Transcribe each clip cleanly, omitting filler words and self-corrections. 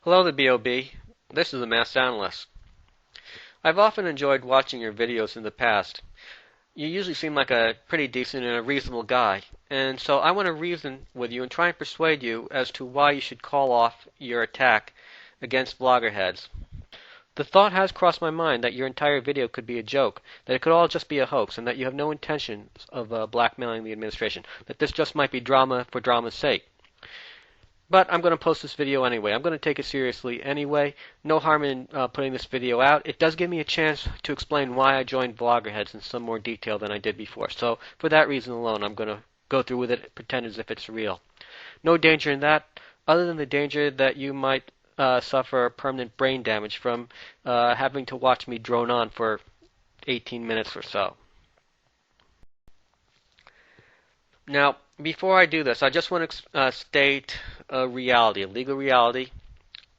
Hello, TheBeeOBee. This is the Masked Analyst. I've often enjoyed watching your videos in the past. You usually seem like a pretty decent and a reasonable guy, and so I want to reason with you and try and persuade you as to why you should call off your attack against Vloggerheads. The thought has crossed my mind that your entire video could be a joke, that it could all just be a hoax, and that you have no intention of blackmailing the administration, that this just might be drama for drama's sake. But I'm going to post this video anyway. I'm going to take it seriously anyway. No harm in putting this video out. It does give me a chance to explain why I joined Vloggerheads in some more detail than I did before. So for that reason alone, I'm going to go through with it, pretend as if it's real. No danger in that, other than the danger that you might suffer permanent brain damage from having to watch me drone on for 18 minutes or so. Now, before I do this, I just want to state a reality, a legal reality.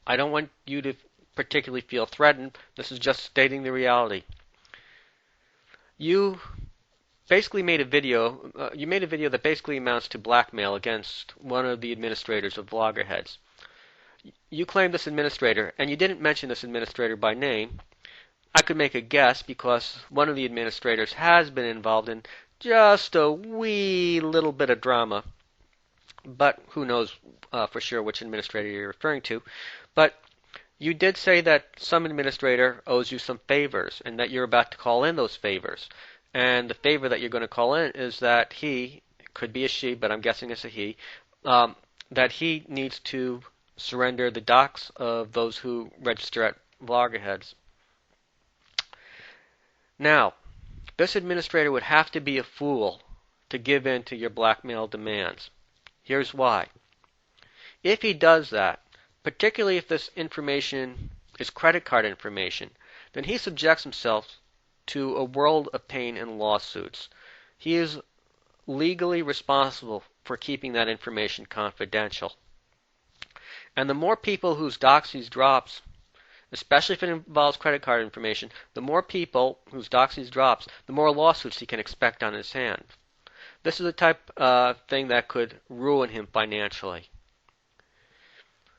I don't want you to particularly feel threatened. This is just stating the reality. You basically made a video. You made a video that basically amounts to blackmail against one of the administrators of Vloggerheads. You claimed this administrator, and you didn't mention this administrator by name. I could make a guess because one of the administrators has been involved in just a wee little bit of drama, but who knows for sure which administrator you're referring to. But you did say that some administrator owes you some favors and that you're about to call in those favors. And the favor that you're going to call in is that he, could be a she, but I'm guessing it's a he, that he needs to surrender the docs of those who register at Vloggerheads. Now, this administrator would have to be a fool to give in to your blackmail demands. Here's why. If he does that, particularly if this information is credit card information, then he subjects himself to a world of pain and lawsuits. He is legally responsible for keeping that information confidential. And the more people whose docs he drops, especially if it involves credit card information, the more people whose docs he drops, the more lawsuits he can expect on his hands. This is the type of thing that could ruin him financially.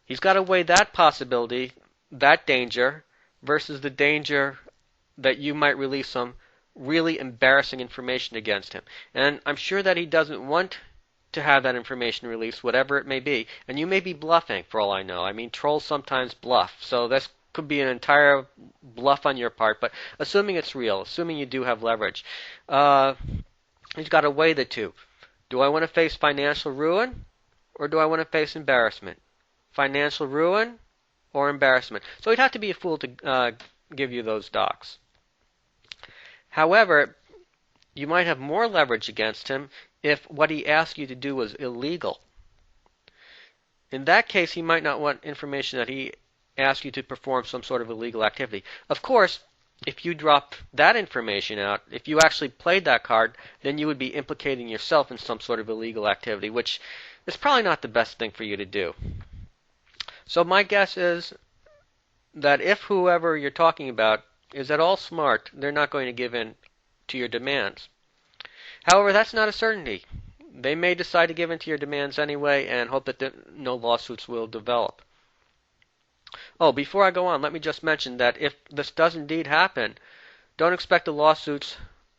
He's got to weigh that possibility, that danger, versus the danger that you might release some really embarrassing information against him. And I'm sure that he doesn't want to have that information released, whatever it may be. And you may be bluffing, for all I know. I mean, trolls sometimes bluff. So this could be an entire bluff on your part, but assuming it's real, assuming you do have leverage, he's got to weigh the two. Do I want to face financial ruin, or do I want to face embarrassment? Financial ruin or embarrassment? So he'd have to be a fool to give you those docs. However, you might have more leverage against him if what he asked you to do was illegal. In that case, he might not want information that he ask you to perform some sort of illegal activity. Of course, if you drop that information out, if you actually played that card, then you would be implicating yourself in some sort of illegal activity, which is probably not the best thing for you to do. So my guess is that if whoever you're talking about is at all smart, they're not going to give in to your demands. However, that's not a certainty. They may decide to give in to your demands anyway and hope that no lawsuits will develop. Oh, before I go on, let me just mention that if this does indeed happen, don't expect the lawsuits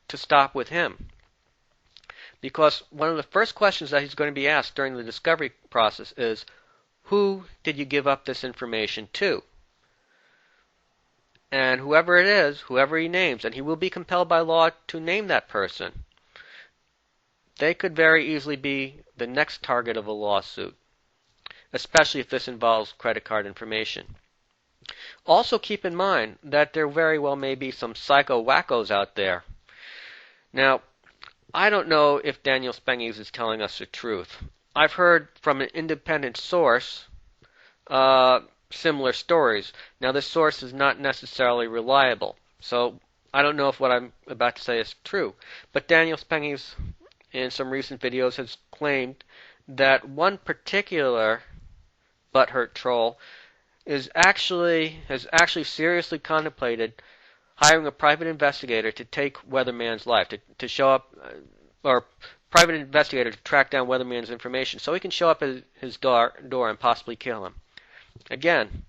to stop with him. Because one of the first questions that he's going to be asked during the discovery process is, who did you give up this information to? And whoever it is, whoever he names, and he will be compelled by law to name that person, they could very easily be the next target of a lawsuit, especially if this involves credit card information. Also keep in mind that there very well may be some psycho wackos out there. Now, I don't know if Daniel Spengies is telling us the truth. I've heard from an independent source similar stories. Now, this source is not necessarily reliable, so I don't know if what I'm about to say is true. But Daniel Spengies, in some recent videos, has claimed that one particular butthurt troll has actually seriously contemplated hiring a private investigator to take Weatherman's life, to show up, or private investigator to track down Weatherman's information so he can show up at his door and possibly kill him. Again,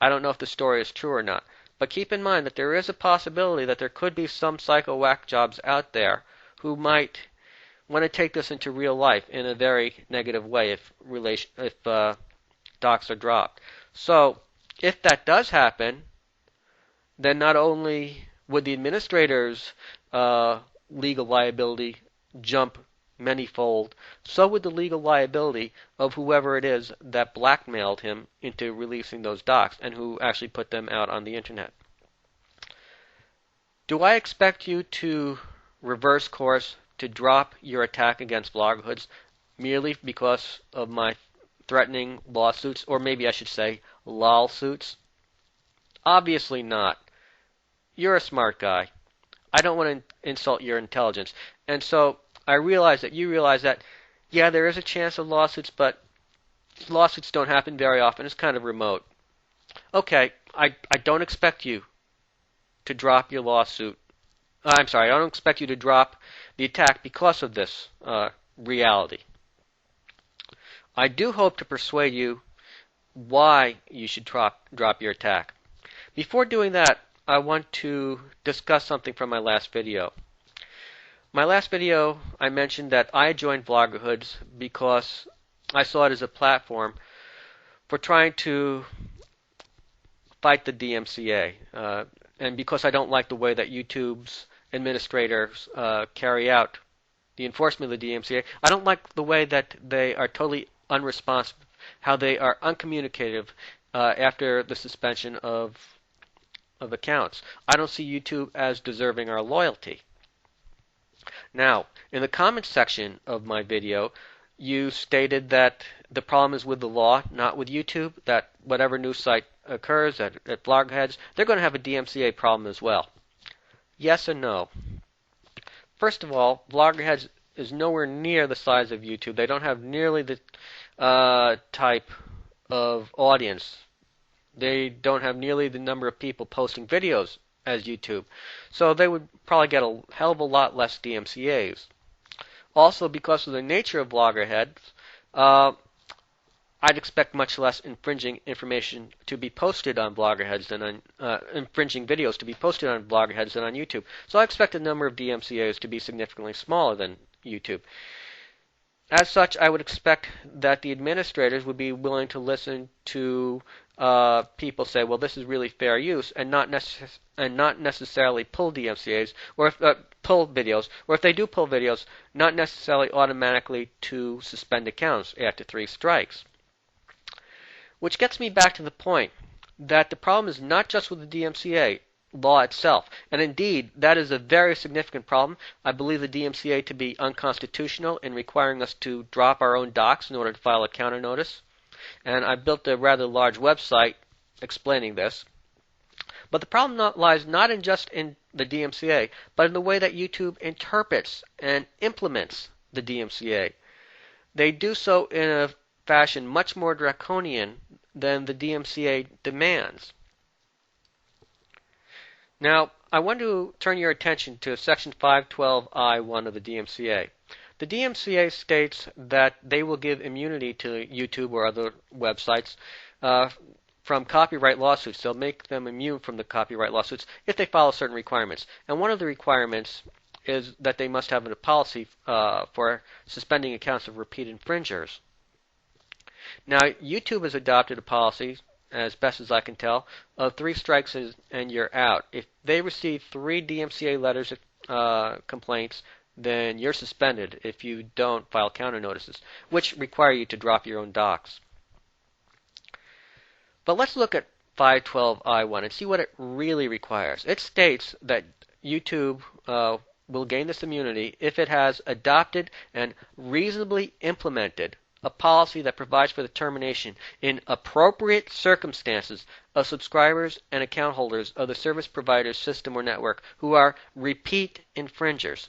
I don't know if the story is true or not. But keep in mind that there is a possibility that there could be some psycho whack jobs out there who might want to take this into real life in a very negative way if docs are dropped. So if that does happen, then not only would the administrator's legal liability jump manyfold, so would the legal liability of whoever it is that blackmailed him into releasing those docs and who actually put them out on the internet. Do I expect you to reverse course, to drop your attack against Vloggerheads merely because of my threatening lawsuits, or maybe I should say lawsuits? Obviously not. You're a smart guy. I don't want to insult your intelligence. And so I realize that you realize that, yeah, there is a chance of lawsuits, but lawsuits don't happen very often. It's kind of remote. Okay, I don't expect you to drop your lawsuit. I'm sorry, I don't expect you to drop the attack because of this reality. I do hope to persuade you why you should drop your attack. Before doing that, I want to discuss something from my last video. My last video, I mentioned that I joined Vloggerheads because I saw it as a platform for trying to fight the DMCA, and because I don't like the way that YouTube's administrators carry out the enforcement of the DMCA. I don't like the way that they are totally unresponsive, how they are uncommunicative after the suspension of accounts. I don't see YouTube as deserving our loyalty. Now, in the comments section of my video, you stated that the problem is with the law, not with YouTube, that whatever news site occurs at Vloggerheads, they're going to have a DMCA problem as well. Yes and no. First of all, Vloggerheads is nowhere near the size of YouTube. They don't have nearly the type of audience. They don't have nearly the number of people posting videos as YouTube. So they would probably get a hell of a lot less DMCAs. Also, because of the nature of Vloggerheads, I'd expect much less infringing information to be posted on Vloggerheads than on infringing videos to be posted on Vloggerheads than on YouTube. So I expect the number of DMCAs to be significantly smaller than YouTube. As such, I would expect that the administrators would be willing to listen to people say, well, this is really fair use, and not necessarily pull DMCAs or pull videos, or if they do pull videos, not necessarily automatically to suspend accounts after 3 strikes. Which gets me back to the point that the problem is not just with the DMCA law itself, and indeed that is a very significant problem. I believe the DMCA to be unconstitutional in requiring us to drop our own docs in order to file a counter notice, and I built a rather large website explaining this. But the problem lies not just in the DMCA, but in the way that YouTube interprets and implements the DMCA. They do so in a fashion much more draconian than the DMCA demands. Now, I want to turn your attention to Section 512I1 of the DMCA. The DMCA states that they will give immunity to YouTube or other websites from copyright lawsuits. They'll make them immune from the copyright lawsuits if they follow certain requirements. And one of the requirements is that they must have a policy for suspending accounts of repeat infringers. Now, YouTube has adopted a policy, as best as I can tell, of 3 strikes and you're out. If they receive 3 DMCA letters of complaints, then you're suspended if you don't file counter notices, which require you to drop your own docs. But let's look at 512I1 and see what it really requires. It states that YouTube will gain this immunity if it has adopted and reasonably implemented a policy that provides for the termination in appropriate circumstances of subscribers and account holders of the service provider's system or network who are repeat infringers.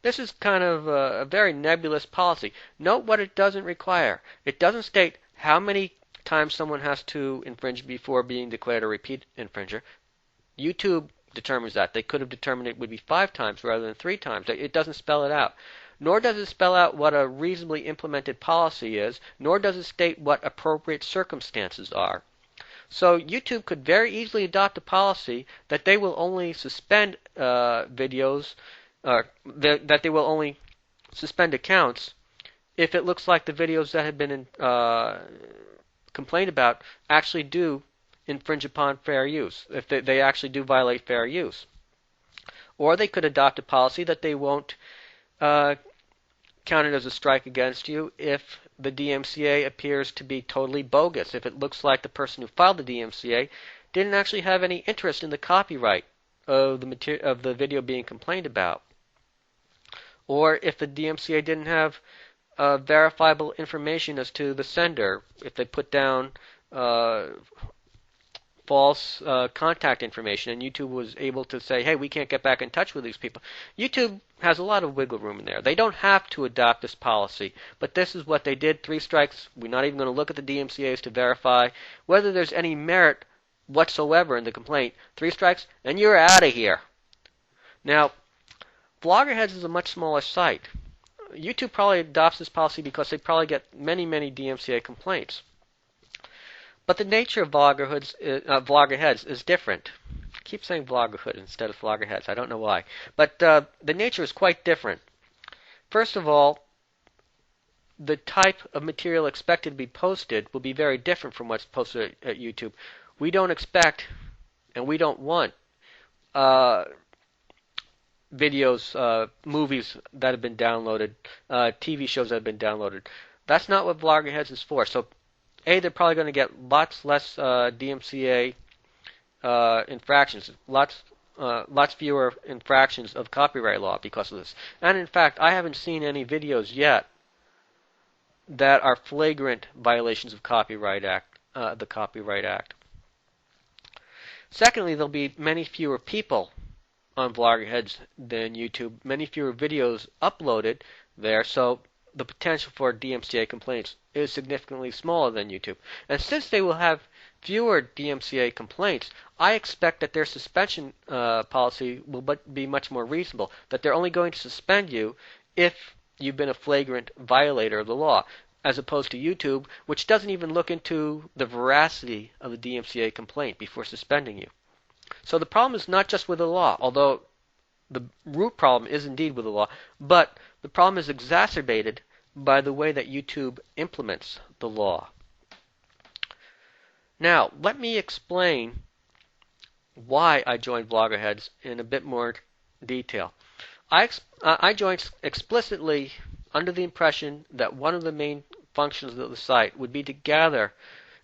This is kind of a very nebulous policy. Note what it doesn't require. It doesn't state how many times someone has to infringe before being declared a repeat infringer. YouTube determines that. They could have determined it would be 5 times rather than 3 times. It doesn't spell it out. Nor does it spell out what a reasonably implemented policy is, nor does it state what appropriate circumstances are. So YouTube could very easily adopt a policy that they will only suspend videos, that they will only suspend accounts if it looks like the videos that have been complained about actually do infringe upon fair use, if they actually do violate fair use. Or they could adopt a policy that they won't count it as a strike against you if the DMCA appears to be totally bogus, if it looks like the person who filed the DMCA didn't actually have any interest in the copyright of the video being complained about. Or if the DMCA didn't have verifiable information as to the sender, if they put down false contact information and YouTube was able to say, hey, we can't get back in touch with these people. YouTube has a lot of wiggle room in there. They don't have to adopt this policy, but this is what they did. 3 strikes. We're not even going to look at the DMCAs to verify whether there's any merit whatsoever in the complaint. 3 strikes, and you're out of here. Now, Vloggerheads is a much smaller site. YouTube probably adopts this policy because they probably get many, many DMCA complaints. But the nature of Vloggerheads is different. I keep saying Vloggerhood instead of Vloggerheads. I don't know why. But the nature is quite different. First of all, the type of material expected to be posted will be very different from what's posted at YouTube. We don't expect and we don't want videos, movies that have been downloaded, TV shows that have been downloaded. That's not what Vloggerheads is for. So they're probably going to get lots less DMCA infractions, lots fewer infractions of copyright law because of this. And in fact, I haven't seen any videos yet that are flagrant violations of the Copyright Act. Secondly, there'll be many fewer people on Vloggerheads than YouTube, many fewer videos uploaded there, so the potential for DMCA complaints is significantly smaller than YouTube. And since they will have fewer DMCA complaints, I expect that their suspension policy will be much more reasonable, that they're only going to suspend you if you've been a flagrant violator of the law, as opposed to YouTube, which doesn't even look into the veracity of the DMCA complaint before suspending you. So the problem is not just with the law, although the root problem is indeed with the law, but the problem is exacerbated by the way that YouTube implements the law. Now, let me explain why I joined Vloggerheads in a bit more detail. I joined explicitly under the impression that one of the main functions of the site would be to gather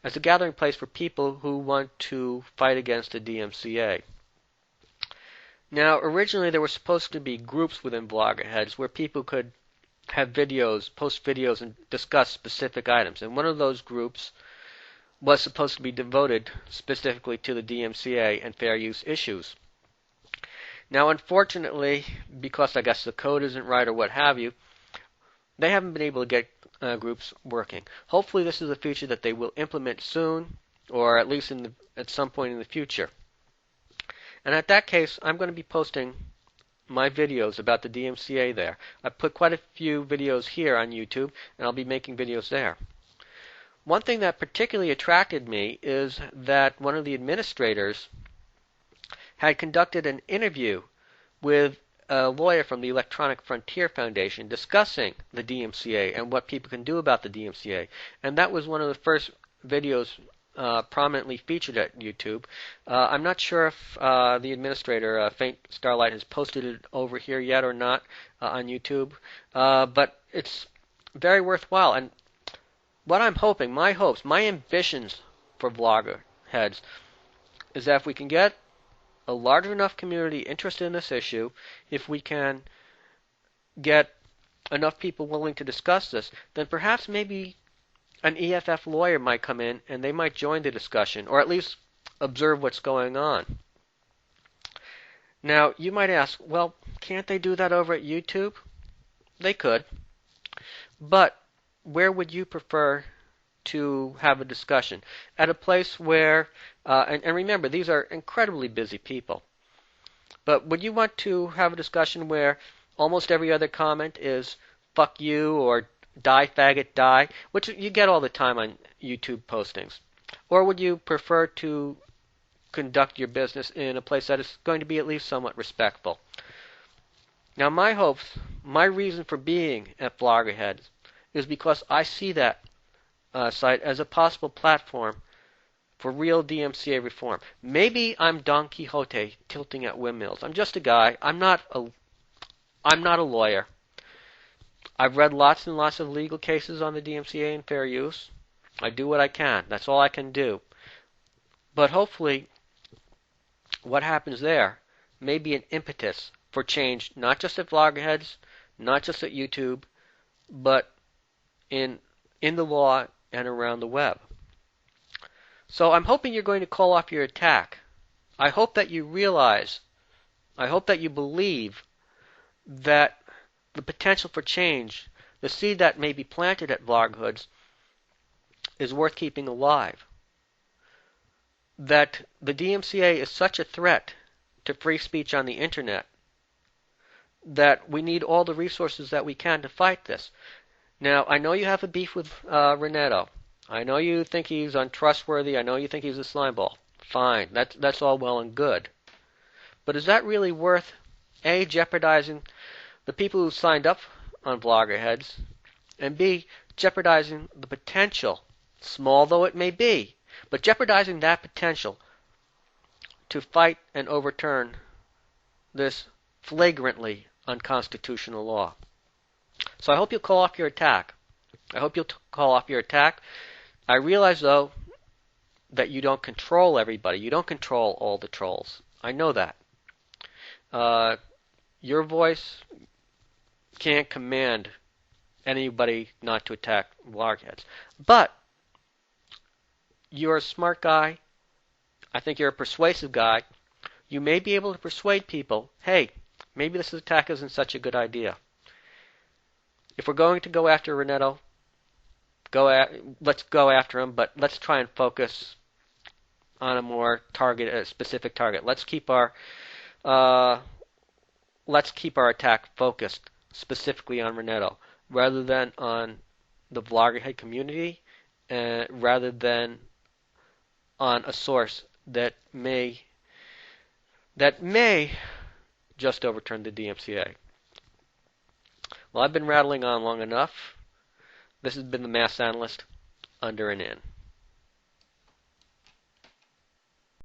as a gathering place for people who want to fight against the DMCA. Now, originally there were supposed to be groups within Vloggerheads where people could have videos, post videos, and discuss specific items. And one of those groups was supposed to be devoted specifically to the DMCA and fair use issues. Now, unfortunately, because I guess the code isn't right or what have you, they haven't been able to get groups working. Hopefully this is a feature that they will implement soon, or at least at some point in the future. And at that case, I'm going to be posting my videos about the DMCA there. I put quite a few videos here on YouTube, and I'll be making videos there. One thing that particularly attracted me is that one of the administrators had conducted an interview with a lawyer from the Electronic Frontier Foundation discussing the DMCA and what people can do about the DMCA. And that was one of the first videos prominently featured at YouTube. I'm not sure if the administrator, Faint Starlight, has posted it over here yet or not on YouTube, but it's very worthwhile. And what I'm hoping, my hopes, my ambitions for Vloggerheads is that if we can get a large enough community interested in this issue, if we can get enough people willing to discuss this, then perhaps maybe an EFF lawyer might come in and they might join the discussion, or at least observe what's going on. Now, you might ask, well, can't they do that over at YouTube? They could. But where would you prefer to have a discussion? At a place where, and remember, these are incredibly busy people, but would you want to have a discussion where almost every other comment is fuck you or die faggot die, which you get all the time on YouTube postings? Or would you prefer to conduct your business in a place that is going to be at least somewhat respectful? Now, my hopes, my reason for being at Vloggerheads is because I see that site as a possible platform for real DMCA reform. Maybe I'm Don Quixote tilting at windmills. I'm just a guy. I'm not a lawyer. I've read lots and lots of legal cases on the DMCA and fair use. I do what I can. That's all I can do. But hopefully, what happens there may be an impetus for change, not just at Vloggerheads, not just at YouTube, but in the law and around the web. So I'm hoping you're going to call off your attack. I hope that you realize, I hope that you believe that the potential for change, the seed that may be planted at Vloggerheads, is worth keeping alive. That the DMCA is such a threat to free speech on the internet that we need all the resources that we can to fight this. Now, I know you have a beef with Renetto. I know you think he's untrustworthy. I know you think he's a slimeball. Fine, that's all well and good. But is that really worth, A, jeopardizing the people who signed up on Vloggerheads, and B, jeopardizing the potential, small though it may be, but jeopardizing that potential to fight and overturn this flagrantly unconstitutional law? So I hope you'll call off your attack. I realize, though, that you don't control everybody. You don't control all the trolls. I know that. Your voice can't command anybody not to attack Vloggerheads. But you're a smart guy. I think you're a persuasive guy. You may be able to persuade people, hey, maybe this attack isn't such a good idea. If we're going to go after Renetto, let's go after him, but let's try and focus on a specific target. Let's keep our attack focused specifically on Renetto, rather than on the Vloggerhead community, rather than on a source that may just overturn the DMCA. Well, I've been rattling on long enough. This has been the Mass Analyst, under and in.